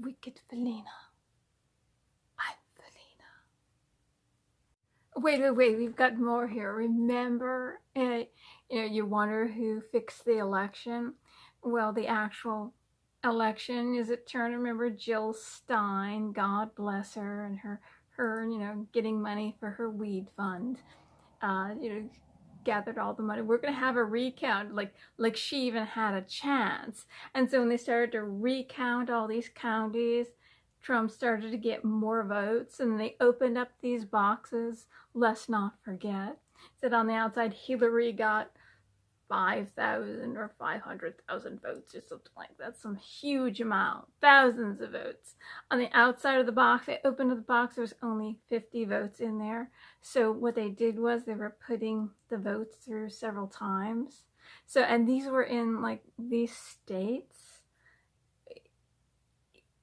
wicked Felina. I'm Felina. Wait, we've got more here. Remember, you wonder who fixed the election? Well, the actual election, as it turned, remember Jill Stein, God bless her, and her getting money for her weed fund, gathered all the money. We're going to have a recount, like she even had a chance. And so when they started to recount all these counties, Trump started to get more votes, and they opened up these boxes. Let's not forget that on the outside, Hillary got 5,000 or 500,000 votes or something like that, some huge amount, thousands of votes. On the outside of the box, they opened up the box, there was only 50 votes in there. So what they did was they were putting the votes through several times. So, and these were in like these states,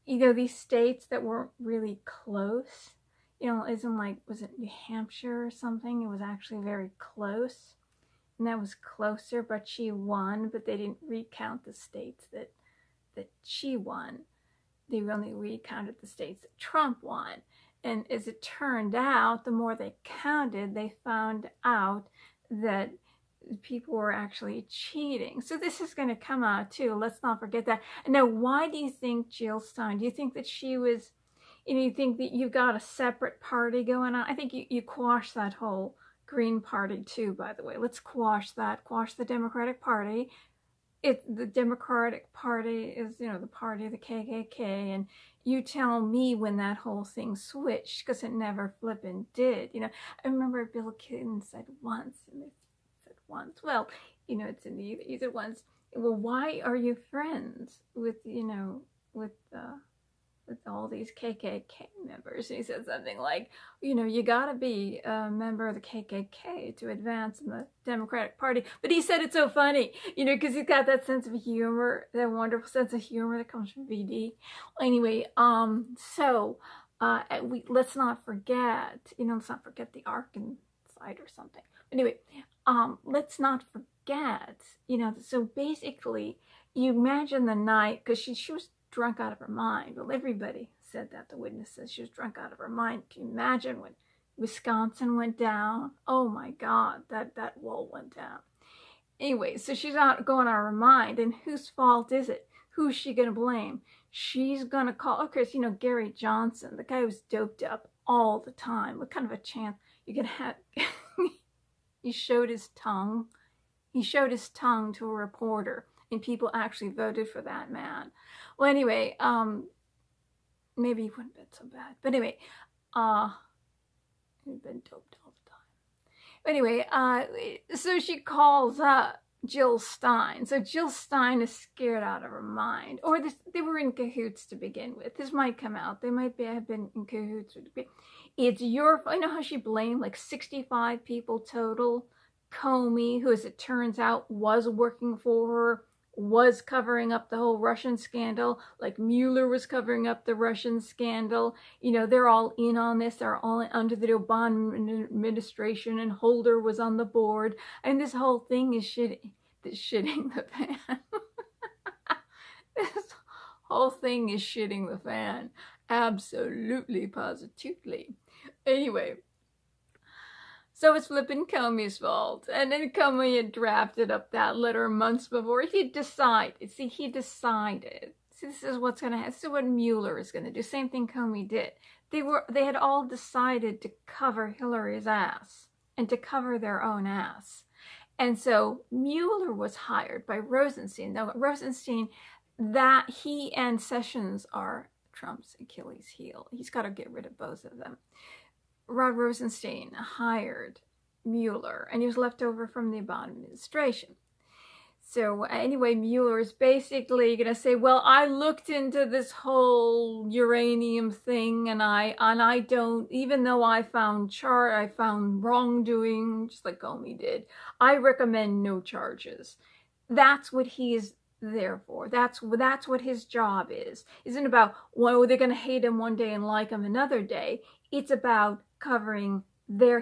these states that weren't really close. Isn't like, was it New Hampshire or something? It was actually very close. And that was closer, but she won, but they didn't recount the states that she won. They only recounted the states that Trump won. And as it turned out, the more they counted, they found out that people were actually cheating. So this is going to come out too. Let's not forget that. And now, why do you think Jill Stein, do you think that she was, you think that you've got a separate party going on? I think you quash that whole Green Party too, by the way. Let's quash that. Quash the Democratic Party. The Democratic Party is, the party of the KKK, and you tell me when that whole thing switched, because it never flippin' did. I remember Bill Clinton said once, well, it's in either once, well, why are you friends with all these KKK members? And he said something like, you gotta be a member of the KKK to advance in the Democratic Party. But he said it so funny, because he's got that sense of humor, that wonderful sense of humor that comes from VD. Anyway, let's not forget, let's not forget the Ark inside or something. Anyway, let's not forget, so basically, you imagine the night, because she was drunk out of her mind. Well, everybody said that. The witnesses, she was drunk out of her mind. Can you imagine when Wisconsin went down? Oh my God, that wall went down. Anyway, so she's not going out of her mind. And whose fault is it? Who's she going to blame? She's going to call, of course, Gary Johnson, the guy who's doped up all the time. What kind of a chance you can have? He showed his tongue. He showed his tongue to a reporter, and people actually voted for that man. Well, anyway, maybe he wouldn't have been so bad. But anyway, he'd been doped all the time. But anyway, so she calls up Jill Stein. So Jill Stein is scared out of her mind. Or they were in cahoots to begin with. This might come out. They might have been in cahoots. It's your fault. You know how she blamed like 65 people total? Comey, who as it turns out was working for her, was covering up the whole Russian scandal, like Mueller was covering up the Russian scandal. They're all in on this. They're all under the Obama administration, and Holder was on the board. And this whole thing is shitting the fan. This whole thing is shitting the fan. Absolutely, positively. Anyway, so it's flipping Comey's fault. And then Comey had drafted up that letter months before. He decided. See, this is what's going to happen. This is what Mueller is going to do. Same thing Comey did. They had all decided to cover Hillary's ass and to cover their own ass. And so Mueller was hired by Rosenstein. Now, Rosenstein, that he and Sessions are Trump's Achilles heel. He's got to get rid of both of them. Rod Rosenstein hired Mueller, and he was left over from the Obama administration. So anyway, Mueller is basically going to say, well, I looked into this whole uranium thing, and I don't, even though I found wrongdoing, just like Comey did, I recommend no charges. That's what he's there for. That's what his job is. Isn't about, well, they're going to hate him one day and like him another day. It's about covering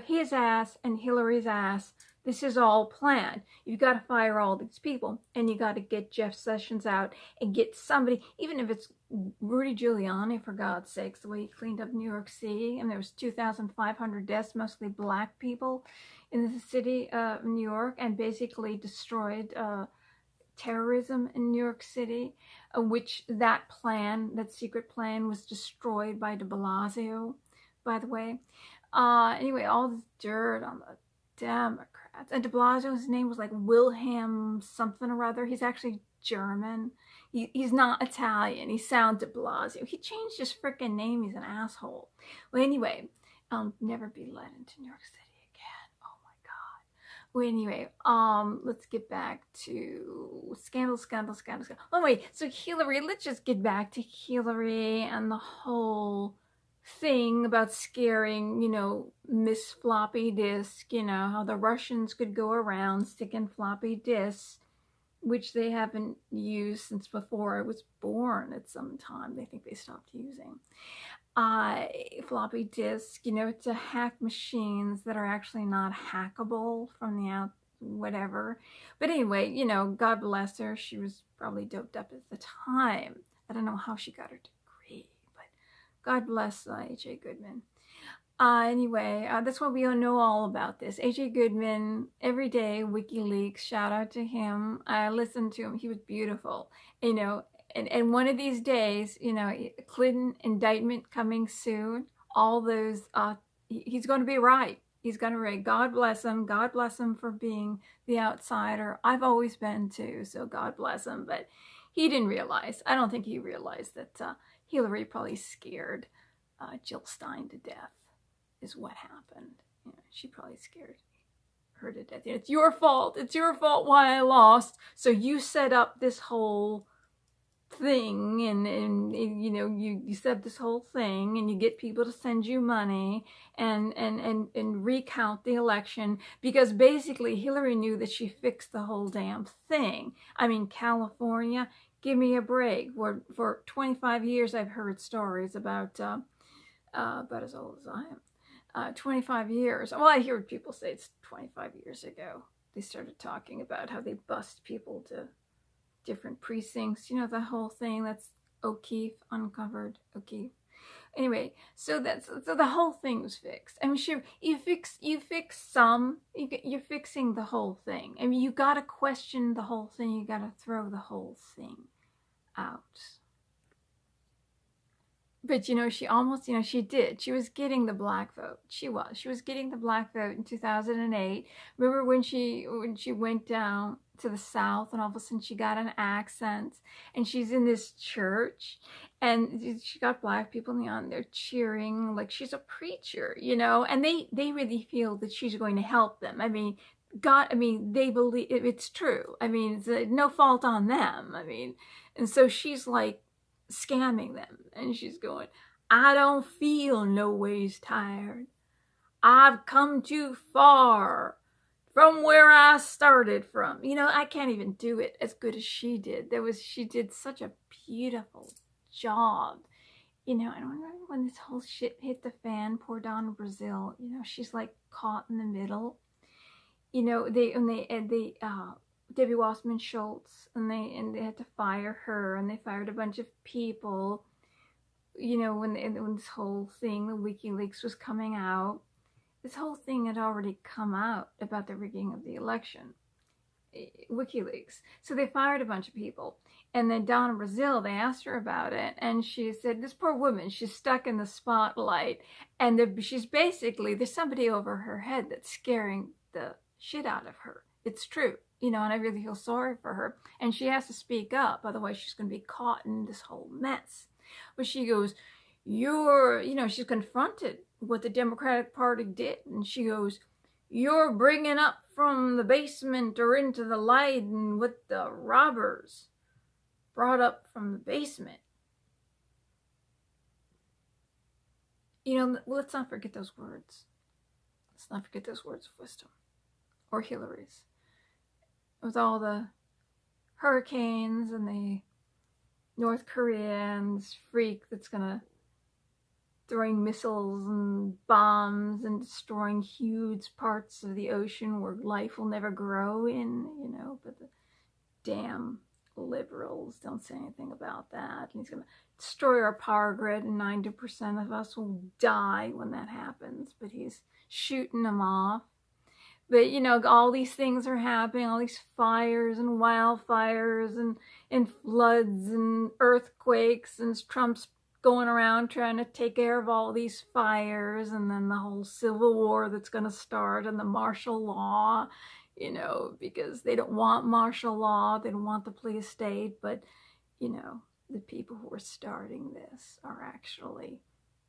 his ass and Hillary's ass This is all planned. You've got to fire all these people, and you got to get Jeff Sessions out and get somebody, even if it's Rudy Giuliani, for God's sakes, the way he cleaned up New York City, and there was 2,500 deaths, mostly black people, in the city of New York, and basically destroyed terrorism in New York City, which that secret plan was destroyed by de Blasio, by the way. Anyway, all this dirt on the Democrats. And de Blasio's name was like Wilhelm something or other. He's actually German. He's not Italian. He sounds de Blasio. He changed his freaking name. He's an asshole. Well, anyway, I'll never be let into New York City again. Oh my God. Well, anyway, let's get back to scandal. Oh wait, so Hillary, let's just get back to Hillary and the whole thing about scaring, Miss Floppy Disk, how the Russians could go around sticking floppy disks, which they haven't used since before I was born at some time. They think they stopped using floppy disk, to hack machines that are actually not hackable from the out, whatever. But anyway, God bless her. She was probably doped up at the time. I don't know how she got her degree, but God bless A.J. Goodman. Anyway, that's why we don't know all about this. A.J. Goodman, every day, WikiLeaks, shout out to him. I listened to him. He was beautiful, and one of these days, Clinton indictment coming soon, all those, he's going to be right. He's going to be right. God bless him. God bless him for being the outsider. I've always been too, so God bless him. But he didn't realize, I don't think he realized that Hillary probably scared Jill Stein to death, is what happened. She probably scared her to death. It's your fault. It's your fault why I lost. So you set up this whole thing, and you set up this whole thing, and you get people to send you money and recount the election, because basically Hillary knew that she fixed the whole damn thing. I mean, California, give me a break. For 25 years I've heard stories about as old as I am. 25 years. Well, I hear people say it's 25 years ago. They started talking about how they bust people to different precincts. The whole thing that's O'Keefe uncovered. O'Keefe. Anyway, so the whole thing was fixed. I mean, sure, you fix some. You're fixing the whole thing. I mean, you gotta question the whole thing. You gotta throw the whole thing out. But, she almost, she did. She was getting the black vote. She was getting the black vote in 2008. Remember when she went down to the South, and all of a sudden she got an accent, and she's in this church, and she got black people on there cheering like she's a preacher, and they really feel that she's going to help them. I mean, they believe it's true. I mean, it's no fault on them. I mean, and so she's like scamming them, and she's going, I don't feel no ways tired. I've come too far from where I started from. I can't even do it as good as she did. She did such a beautiful job. I don't remember when this whole shit hit the fan, poor Donna Brazile, she's like caught in the middle. Debbie Wasserman Schultz, and they had to fire her, and they fired a bunch of people. When this whole thing, the WikiLeaks was coming out, this whole thing had already come out about the rigging of the election. WikiLeaks. So they fired a bunch of people, and then Donna Brazile, they asked her about it, and she said, this poor woman, she's stuck in the spotlight, and she's basically, there's somebody over her head that's scaring the shit out of her. It's true. And I really feel sorry for her. And she has to speak up, otherwise she's going to be caught in this whole mess. But she goes, she's confronted what the Democratic Party did. And she goes, you're bringing up from the basement or into the light, and what the robbers brought up from the basement. Let's not forget those words. Let's not forget those words of wisdom. Or Hillary's. With all the hurricanes and the North Koreans freak that's going to throwing missiles and bombs and destroying huge parts of the ocean where life will never grow in, you know, but the damn liberals don't say anything about that. And he's going to destroy our power grid and 90% of us will die when that happens, but he's shooting them off. But, you know, all these things are happening, all these fires and wildfires and floods and earthquakes, and Trump's going around trying to take care of all these fires, and then the whole civil war that's going to start, and the martial law, you know, because they don't want martial law, they don't want the police state, but, you know, the people who are starting this are actually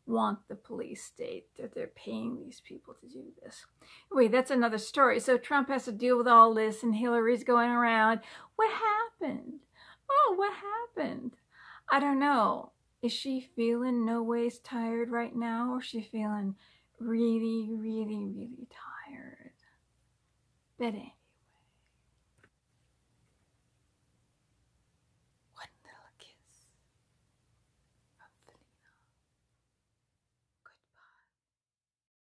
want the police state, that they're paying these people to do this. Wait, that's another story. So Trump has to deal with all this, and Hillary's going around. What happened? Oh, what happened? I don't know. Is she feeling no ways tired right now, or is she feeling really, really, really tired? Betty.